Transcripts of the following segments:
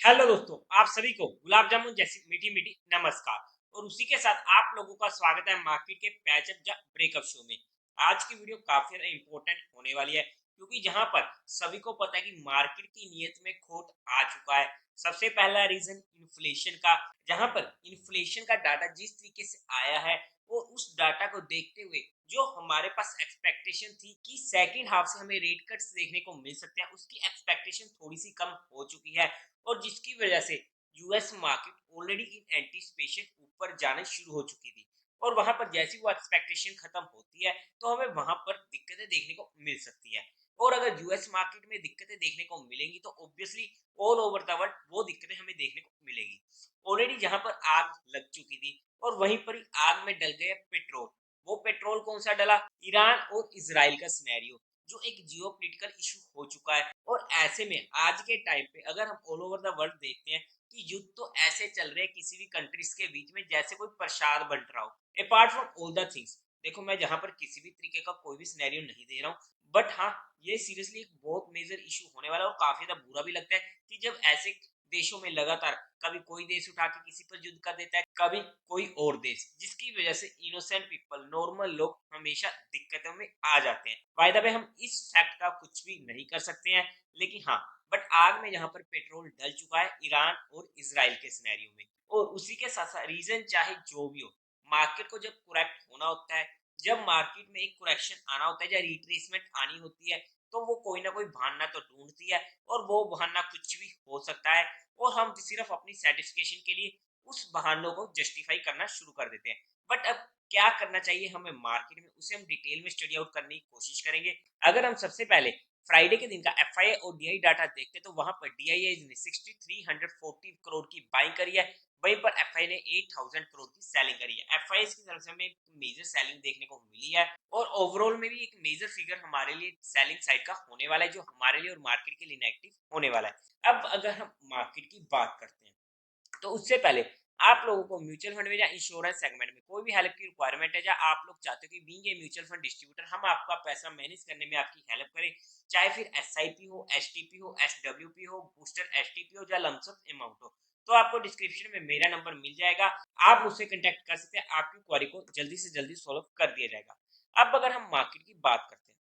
Hello दोस्तों, आप सभी को गुलाब जामुन जैसी मीठी मीठी नमस्कार। और उसी के साथ आप लोगों का स्वागत है मार्केट के पैचअप या ब्रेकअप शो में। आज की वीडियो काफी ज्यादा इंपॉर्टेंट होने वाली है, क्योंकि जहां पर सभी को पता है कि मार्केट की नीयत में खोट आ चुका है। सबसे पहला रीजन इन्फ्लेशन का, जहां पर इन्फ्लेशन का डाटा जिस तरीके से आया है, और उस डाटा को देखते हुए जो हमारे पास एक्सपेक्टेशन थी कि सेकंड हाफ से हमें रेट कट्स देखने को मिल सकते हैं, उसकी एक्सपेक्टेशन थोड़ी सी कम हो चुकी है। और जिसकी वजह से US market already in anticipation ऊपर जाने शुरू हो चुकी थी। और वहां पर जैसी वो एक्सपेक्टेशन खत्म होती है, तो हमें वहां पर दिक्कतें देखने को मिल सकती है। और अगर यूएस मार्केट में दिक्कतें देखने को मिलेंगी, तो obviously all over the world वो दिक्कतें हमें देखने को मिलेगी। ऑलरेडी जहां पर आग लग चुकी थी, और वहीं पर ही आग में डल गया पेट्रोल। वो पेट्रोल कौन सा डला? ईरान और इसराइल का सिनेरियो, जो एक जियोपॉलिटिकल इशू हो चुका है। और ऐसे में आज के टाइम पे अगर हम ऑल ओवर द वर्ल्ड देखते हैं, कि युद्ध तो ऐसे चल रहे हैं किसी भी कंट्रीज के बीच में जैसे कोई प्रसाद बंट रहा हो। Apart from all the things, देखो मैं जहां पर किसी भी तरीके का कोई भी सिनेरियो नहीं दे रहा हूँ, बट हाँ, ये सीरियसली एक बहुत मेजर इशू होने वाला है। और काफी ज्यादा बुरा भी लगता है कि जब ऐसे देशों में लगातार कभी कोई देश उठा के किसी पर युद्ध कर देता है, कभी कोई और देश, जिसकी वजह से इनोसेंट पीपल, नॉर्मल लोग हमेशा दिक्कतों में आ जाते हैं। बाय द वे, हम इस फैक्ट का कुछ भी नहीं कर सकते हैं, लेकिन हाँ, बट आग में यहाँ पर पेट्रोल डल चुका है ईरान और इसराइल के सिनेरियो में। और उसी के साथ साथ रीजन चाहे जो भी हो, मार्केट को जब करेक्ट होना होता है, जब मार्केट में एक करेक्शन आना होता है या रिट्रेसमेंट आनी होती है, तो वो कोई ना कोई बहाना तो ढूंढती है। और वो बहाना कुछ भी हो सकता है, और हम सिर्फ अपनी सेटिस्फेक्शन के लिए उस बहानों को जस्टिफाई करना शुरू कर देते हैं। बट अब क्या करना चाहिए हमें मार्केट में, उसे हम डिटेल में स्टडी आउट करने की कोशिश करेंगे। अगर हम सबसे पहले फ्राइडे के दिन का एफआईआई और डीआई डाटा देखते हैं, तो वहां पर डीआईआई ने 6340 करोड़ की बाइंग करी है, वहीं पर एफआई ने 8000 करोड़ की सेलिंग करी है। एफआई की तरफ से हमें एक मेजर सेलिंग देखने को मिली है, और ओवरऑल में भी एक मेजर फिगर हमारे लिए सेलिंग साइड का होने वाला है, जो हमारे लिए और मार्केट के लिए नेगेटिव होने वाला है। अब अगर हम मार्केट की बात करते हैं, तो उससे पहले आप लोगों को म्यूचुअल फंड में या इंश्योरेंस सेगमेंट में कोई भी हेल्प की रिक्वायरमेंट है, या आप लोग चाहते हो कि being a mutual fund distributor हम आपका पैसा मैनेज करने में आपकी हेल्प करें, चाहे फिर एसआईपी हो, एसटीपी हो, एसडब्ल्यूपी हो, बूस्टर एसटीपी हो, या लमसम अमाउंट हो, तो आपको डिस्क्रिप्शन में मेरा नंबर मिल जाएगा। आप मुझसे कांटेक्ट कर सकते हैं, आपकी क्वारी को जल्दी से जल्दी सॉल्व कर दिया जाएगा। अब अगर हम मार्केट की बात करते हैं,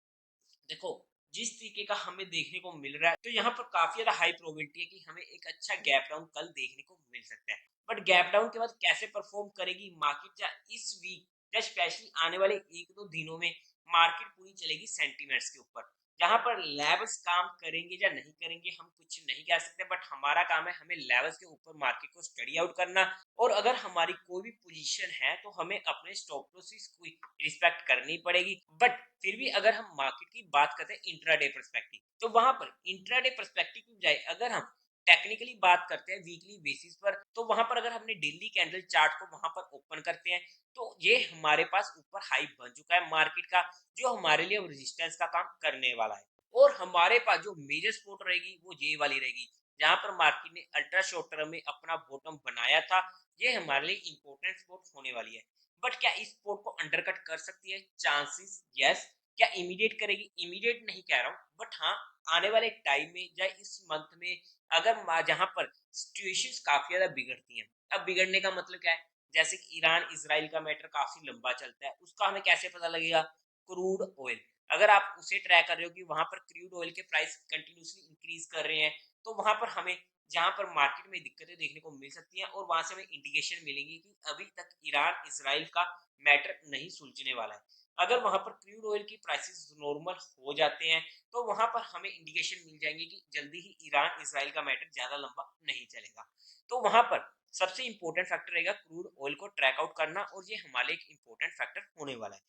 देखो जिस तरीके का हमें देखने को मिल रहा है, तो यहाँ पर काफी ज्यादा हाई प्रोबेबिलिटी है कि हमें एक अच्छा गैप डाउन कल देखने को मिल सकता है। बट गैप डाउन के बाद कैसे परफॉर्म करेगी मार्केट, या इस वीक या स्पेशली आने वाले एक दो दिनों में मार्केट पूरी चलेगी सेंटीमेंट्स के ऊपर। जहां पर लेवल्स काम करेंगे या नहीं करेंगे हम कुछ नहीं कह सकते, बट हमारा काम है हमें लेवल्स के ऊपर मार्केट को स्टडी आउट करना। और अगर हमारी कोई भी पोजीशन है, तो हमें अपने स्टॉप लॉसेस की रिस्पेक्ट करनी पड़ेगी। बट फिर भी अगर हम मार्केट की बात करते हैं इंट्राडे पर्सपेक्टिव, तो वहां पर इंट्राडे पर्सपेक्टिव की बजाय अगर हम टेक्निकली बात करते हैं वीकली बेसिस पर, तो वहां पर अगर हमने डेली कैंडल चार्ट को वहां पर ओपन करते हैं, तो ये हमारे पास ऊपर हाई बन चुका है मार्केट का, जो हमारे लिए रेजिस्टेंस का काम करने वाला है। और हमारे पास जो मेजर सपोर्ट रहेगी वो ये वाली रहेगी, जहां पर मार्केट ने अल्ट्रा शॉर्ट टर्म में अपना बॉटम बनाया था। ये हमारे लिए इंपॉर्टेंट सपोर्ट होने वाली है। बट क्या इस सपोर्ट को अंडरकट कर सकती है? Chances yes. क्या इमीडिएट करेगी? इमीडिएट नहीं कह रहा हूँ, बट हाँ, आने वाले टाइम में या इस मंथ में, अगर जहां पर सिचुएशंस काफी ज्यादा बिगड़ती हैं। अब बिगड़ने का मतलब क्या है? जैसे कि ईरान इसराइल का मैटर काफी लंबा चलता है, उसका हमें कैसे पता लगेगा? क्रूड ऑयल, अगर आप उसे ट्रैक कर रहे हो कि वहां पर क्रूड ऑयल के प्राइस कंटिन्यूसली इंक्रीज कर रहे हैं, तो वहां पर हमें, जहां पर मार्केट में दिक्कतें देखने को मिल सकती हैं, और वहां से हमें इंडिकेशन मिलेंगी कि अभी तक ईरान इसराइल का मैटर नहीं सुलझने वाला है। अगर वहां पर क्रूड ऑयल की प्राइसेस नॉर्मल हो जाते हैं, तो वहां पर हमें इंडिकेशन मिल जाएंगे कि जल्दी ही ईरान इसराइल का मैटर ज्यादा लंबा नहीं चलेगा। तो वहां पर सबसे इंपॉर्टेंट फैक्टर रहेगा क्रूड ऑयल को ट्रैक आउट करना, और ये हमारे एक इंपॉर्टेंट फैक्टर होने वाला है।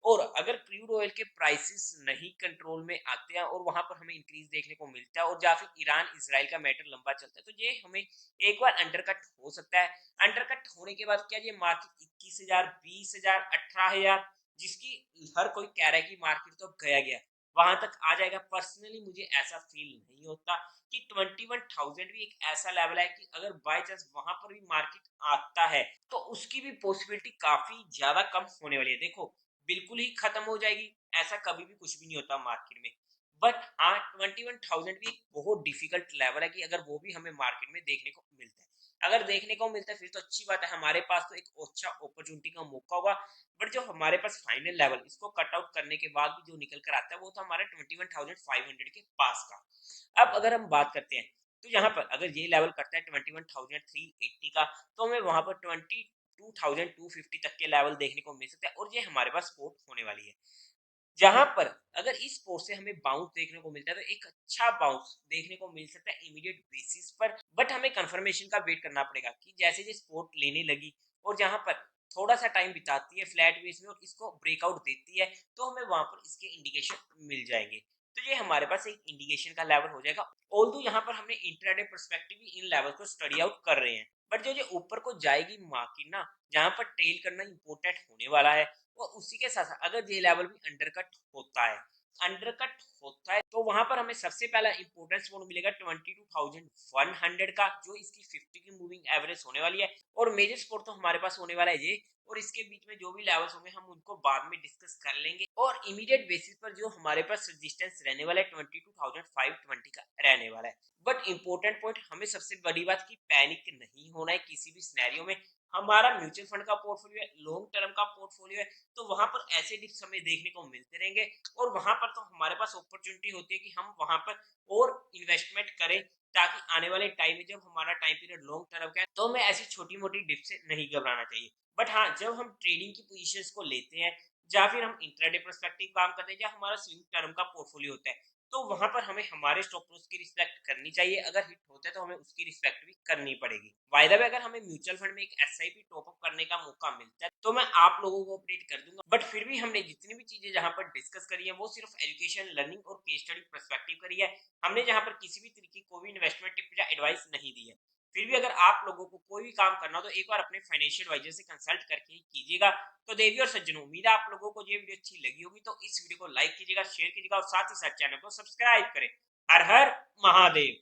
और अगर क्रूड ऑयल के प्राइसेस नहीं कंट्रोल में आते हैं, और वहां पर हमें इंक्रीज देखने को मिलता है, और या फिर ईरान इसराइल का मैटर लंबा चलता है, तो ये हमें एक बार अंडरकट हो सकता है। अंडरकट होने के बाद क्या ये मार्केट 21,000, 20,000, 18,000, जिसकी हर कोई कह रहा है कि मार्केट तो गया गया, वहां तक आ जाएगा? पर्सनली मुझे ऐसा फील नहीं होता, कि 21,000 भी एक ऐसा लेवल है कि अगर बाय चांस वहां पर भी मार्केट आता है, तो उसकी भी पॉसिबिलिटी काफी ज्यादा कम होने वाली है। देखो, बिल्कुल ही खत्म हो जाएगी ऐसा कभी भी कुछ भी नहीं होता मार्केट में। बट हाँ 21,000 भी एक बहुत डिफिकल्ट लेवल है कि अगर वो भी हमें मार्केट में देखने को मिलता है, अगर देखने को मिलता है फिर तो अच्छी बात है, हमारे पास तो एक अच्छा अपॉर्चुनिटी का मौका होगा। बट जो हमारे पास फाइनल लेवल इसको कट आउट करने के बाद भी जो निकल कर आता है वो तो हमारे 21,500 के पास का। अब अगर हम बात करते हैं तो यहाँ पर अगर ये लेवल करता है 21,380 का, तो हमें वहां पर 22,250 तक के लेवल देखने को मिल सकता है और ये हमारे पास सपोर्ट होने वाली है। जहाँ पर अगर इस स्पोर्ट से हमें बाउंस देखने को मिलता है तो एक अच्छा बाउंस देखने को मिल सकता है इमीडिएट बेसिस पर, बट हमें कंफर्मेशन का वेट करना पड़ेगा कि जैसे ये स्पोर्ट लेने लगी और जहाँ पर थोड़ा सा टाइम बिताती है फ्लैट बेस में और इसको ब्रेकआउट देती है, तो हमें वहां पर इसके इंडिकेशन मिल जाएंगे। तो ये हमारे पास एक इंडिकेशन का लेवल हो जाएगा। ऑल्दो यहाँ पर हमने इंट्राडे पर्सपेक्टिव भी इन लेवल को स्टडी आउट कर रहे हैं, बट जो ऊपर को जाएगी मार्केट ना, जहाँ पर ट्रेल करना इंपॉर्टेंट होने वाला है, और उसी के साथ साथ अगर ये लेवल भी अंडरकट होता है तो वहां पर हमें सबसे पहला इंपॉर्टेंस पॉइंट मिलेगा 22,100 का, जो इसकी 50 की मूविंग एवरेज होने वाली है। और मेजर सपोर्ट तो हमारे पास होने वाला है ये, और इसके बीच में जो भी लेवल्स होंगे हम उनको बाद में डिस्कस कर लेंगे। और इमीडिएट बेसिस पर जो हमारे पास रेजिस्टेंस रहने वाला है 22,520 का रहने वाला है। बट इंपॉर्टेंट पॉइंट, हमें सबसे बड़ी बात की पैनिक नहीं होना है किसी भी सिनेरियो में। हमारा म्यूचुअल फंड का पोर्टफोलियो है, लॉन्ग टर्म का पोर्टफोलियो है, तो वहां पर ऐसे डिप्स हमें देखने को मिलते रहेंगे और वहां पर तो हमारे पास अपॉर्चुनिटी होती है कि हम वहां पर और इन्वेस्टमेंट करें, ताकि आने वाले टाइम में जब हमारा टाइम पीरियड लॉन्ग टर्म का है तो हमें ऐसी छोटी मोटी डिप से नहीं घबराना चाहिए। बट हाँ, जब हम ट्रेडिंग की पोजीशंस को लेते हैं या फिर हम इंट्राडे पर्सपेक्टिव काम करते हैं या हमारा स्विंग टर्म का पोर्टफोलियो होता है, तो वहां पर हमें हमारे स्टॉप लॉस की रिस्पेक्ट करनी चाहिए। अगर हिट होता है तो हमें उसकी रिस्पेक्ट भी करनी पड़ेगी। बाय द वे, अगर हमें म्यूचुअल फंड में एक एसआईपी टॉप अप करने का मौका मिलता है तो मैं आप लोगों को अपडेट कर दूंगा। बट फिर भी हमने जितनी भी चीजें जहां पर डिस्कस करी है वो सिर्फ एजुकेशन, लर्निंग और केस स्टडी पर्सपेक्टिव करी है। हमने जहां पर किसी भी तरीके की कोई भी इन्वेस्टमेंट टिप या एडवाइस नहीं दी है। फिर भी अगर आप लोगों को कोई भी काम करना हो तो एक बार अपने फाइनेंशियल एडवाइजर से कंसल्ट करके ही कीजिएगा। तो देवी और सज्जनों, उम्मीद है आप लोगों को ये वीडियो अच्छी लगी होगी, तो इस वीडियो को लाइक कीजिएगा, शेयर कीजिएगा और साथ ही साथ चैनल को सब्सक्राइब करें। हर हर महादेव।